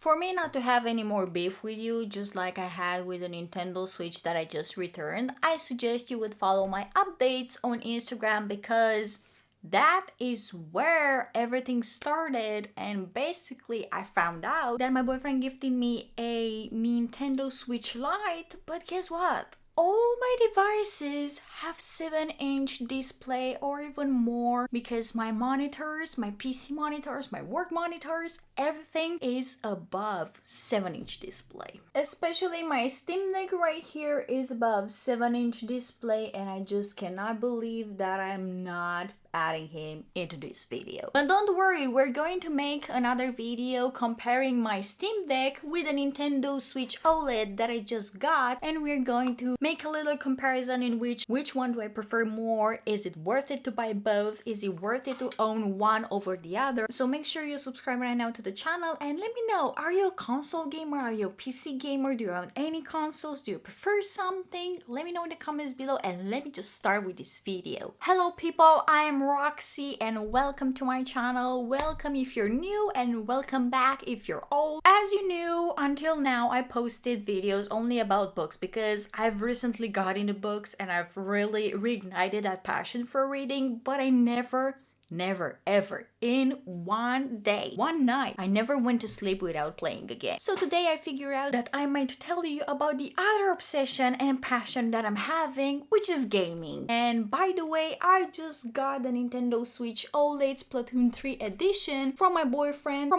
For me not to have any more beef with you, just like I had with the Nintendo Switch that I just returned, I suggest you would follow my updates on Instagram because that is where everything started. And basically I found out that my boyfriend gifted me a Nintendo Switch Lite, but guess what? All my devices have 7-inch display or even more because my monitors, my PC monitors, my work monitors, everything is above 7-inch display. Especially my Steam Deck right here is above 7-inch display, and I just cannot believe that I'm not adding him into this video. But don't worry, we're going to make another video comparing my Steam Deck with a Nintendo Switch OLED that I just got, and we're going to make a little comparison in which one do I prefer more? Is it worth it to buy both? Is it worth it to own one over the other? So make sure you subscribe right now to the channel and let me know, are you a console gamer? Are you a PC gamer? Do you own any consoles? Do you prefer something? Let me know in the comments below and let me just start with this video. Hello people, I am Roxy and welcome to my channel. Welcome if you're new and welcome back if you're old. As you knew, until now I posted videos only about books because I've recently got into books and I've really reignited that passion for reading, but I never ever in one night I never went to sleep without playing a game. So today I figure out that I might tell you about the other obsession and passion that I'm having, which is gaming. And by the way, I just got the Nintendo Switch OLED Splatoon 3 edition from my boyfriend.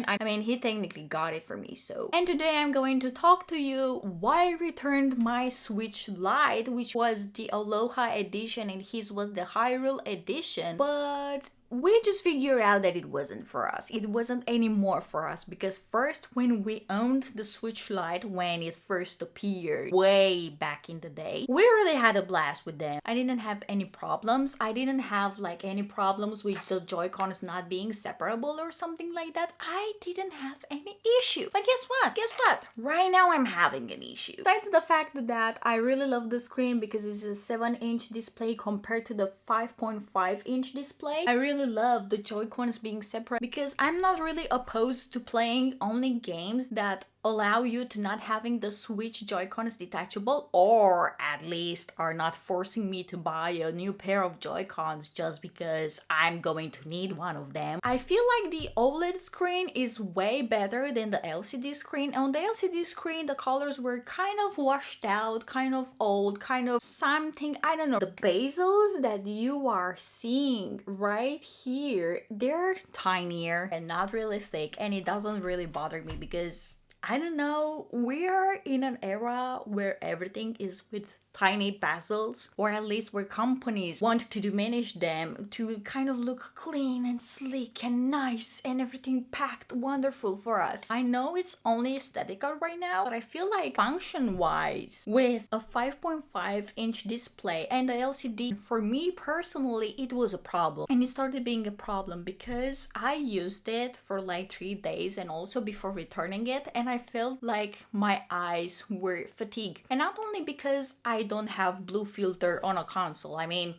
I mean, he technically got it for me, so. And today I'm going to talk to you why I returned my Switch Lite, which was the Aloha edition and his was the Hyrule edition, but we just figured out that it wasn't for us. It wasn't anymore for us because first, when we owned the Switch Lite, when it first appeared way back in the day, we really had a blast with them. I didn't have any problems. I didn't have like any problems with the Joy-Cons not being separable or something like that. I didn't have any issue. But guess what? Right now I'm having an issue. Besides the fact that I really love the screen because it's a 7-inch display compared to the 5.5-inch display. I really love the Joy-Cons being separate because I'm not really opposed to playing only games that allow you to not having the Switch Joy-Cons detachable, or at least are not forcing me to buy a new pair of Joy-Cons just because I'm going to need one of them. I feel like the OLED screen is way better than the LCD screen. On the LCD screen, the colors were kind of washed out, kind of old, kind of something, I don't know. The bezels that you are seeing right here, they're tinier and not really thick, and it doesn't really bother me because I don't know, we are in an era where everything is with tiny bezels, or at least where companies want to diminish them to kind of look clean and sleek and nice and everything packed wonderful for us. I know it's only aesthetical right now, but I feel like function-wise, with a 5.5-inch display and the LCD, for me personally, it was a problem. And it started being a problem because I used it for like 3 days and also before returning it, and I felt like my eyes were fatigued. And not only because I don't have blue filter on a console. I mean,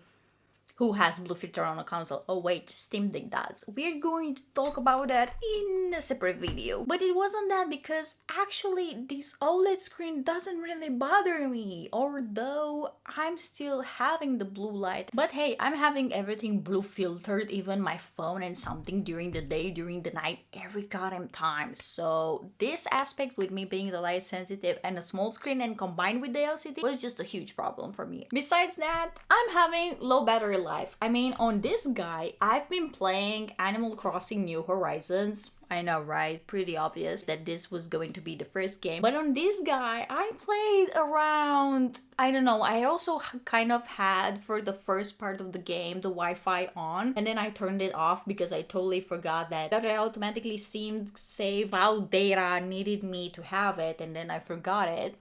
who has blue filter on a console? Oh wait, Steam Deck does. We're going to talk about that in a separate video. But it wasn't that, because actually this OLED screen doesn't really bother me, although I'm still having the blue light. But hey, I'm having everything blue filtered, even my phone and something during the day, during the night, every goddamn time. So this aspect with me being the light sensitive and a small screen and combined with the LCD was just a huge problem for me. Besides that, I'm having low battery life. I mean, on this guy, I've been playing Animal Crossing New Horizons. I know, right? Pretty obvious that this was going to be the first game. But on this guy, I played around, I don't know, I also kind of had for the first part of the game the Wi-Fi on, and then I turned it off because I totally forgot that it automatically seemed save out data needed me to have it, and then I forgot it.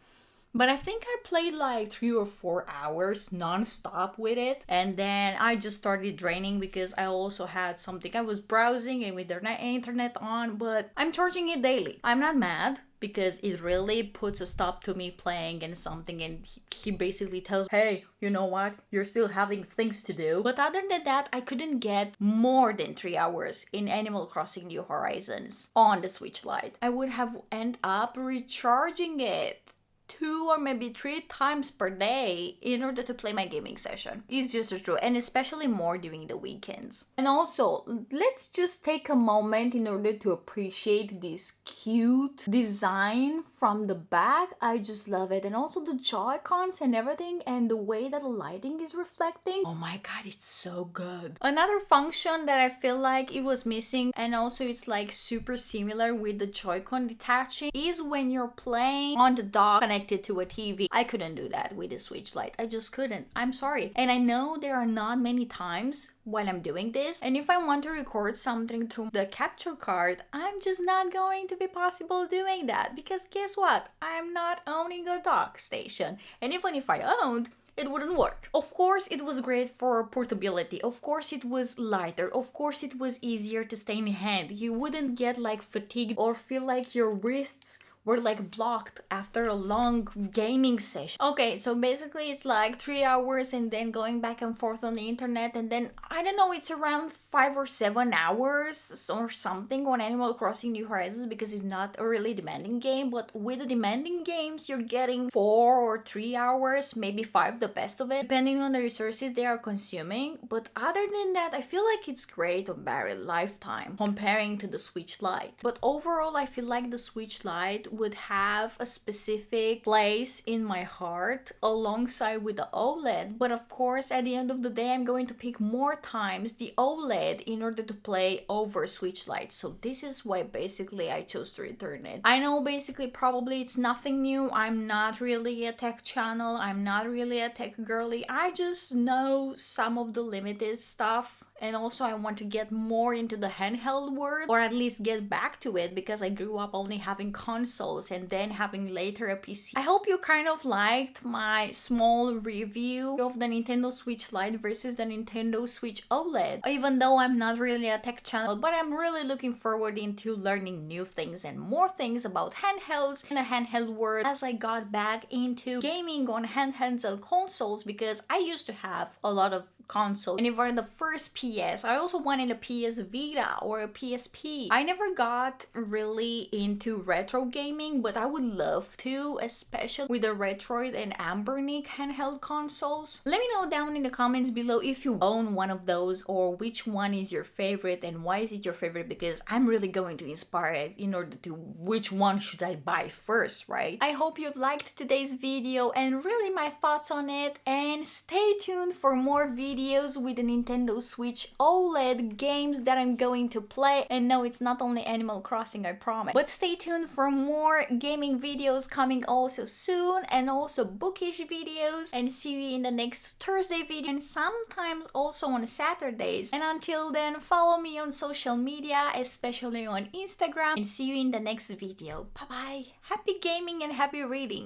But I think I played like 3 or 4 hours non-stop with it, and then I just started draining because I also had something. I was browsing and with the internet on, but I'm charging it daily. I'm not mad. because it really puts a stop to me playing and something, and he basically tells, hey, you know what, you're still having things to do. But other than that, I couldn't get more than 3 hours in Animal Crossing New Horizons on the Switch Lite. I would have end up recharging it 2 or maybe 3 times per day in order to play my gaming session. It's just true, and especially more during the weekends. And also, let's just take a moment in order to appreciate this cute design from the back. I just love it. And also the Joy-Cons and everything, and the way that the lighting is reflecting. Oh my god, it's so good. Another function that I feel like it was missing, and also it's like super similar with the Joy-Con detaching, is when you're playing on the dock connected to a TV. I couldn't do that with the Switch Lite. I just couldn't. I'm sorry. And I know there are not many times while I'm doing this, and if I want to record something through the capture card, I'm just not going to be possible doing that, because guess what? I'm not owning a dock station, and even if I owned, it wouldn't work. Of course, it was great for portability. Of course, it was lighter. Of course, it was easier to stay in hand. You wouldn't get like fatigued or feel like your wrists were like blocked after a long gaming session. Okay, so basically it's like 3 hours and then going back and forth on the internet, and then I don't know, it's around 5 or 7 hours or something on Animal Crossing New Horizons, because it's not a really demanding game. But with the demanding games, you're getting 4 or 3 hours, maybe 5, the best of it, depending on the resources they are consuming. But other than that, I feel like it's great on battery lifetime comparing to the Switch Lite. But overall, I feel like the Switch Lite would have a specific place in my heart alongside with the OLED. But of course, at the end of the day, I'm going to pick more times the OLED in order to play over Switch Lite. So this is why basically I chose to return it. I know basically probably it's nothing new. I'm not really a tech channel. I'm not really a tech girly. I just know some of the limited stuff. And also I want to get more into the handheld world, or at least get back to it, because I grew up only having consoles and then having later a PC. I hope you kind of liked my small review of the Nintendo Switch Lite versus the Nintendo Switch OLED. Even though I'm not really a tech channel, but I'm really looking forward into learning new things and more things about handhelds in the handheld world as I got back into gaming on handhelds and consoles, because I used to have a lot of console, and even the first PS, I also wanted a PS Vita or a PSP. I never got really into retro gaming, but I would love to, especially with the Retroid and Ambernic handheld consoles. Let me know down in the comments below if you own one of those, or which one is your favorite and why is it your favorite, because I'm really going to inspire it in order to which one should I buy first, right? I hope you've liked today's video and really my thoughts on it, and stay tuned for more videos with the Nintendo Switch OLED games that I'm going to play. And no, it's not only Animal Crossing, I promise. But stay tuned for more gaming videos coming also soon, and also bookish videos. And see you in the next Thursday video, and sometimes also on Saturdays. And until then, follow me on social media, especially on Instagram, and see you in the next video. Bye bye. Happy gaming and happy reading.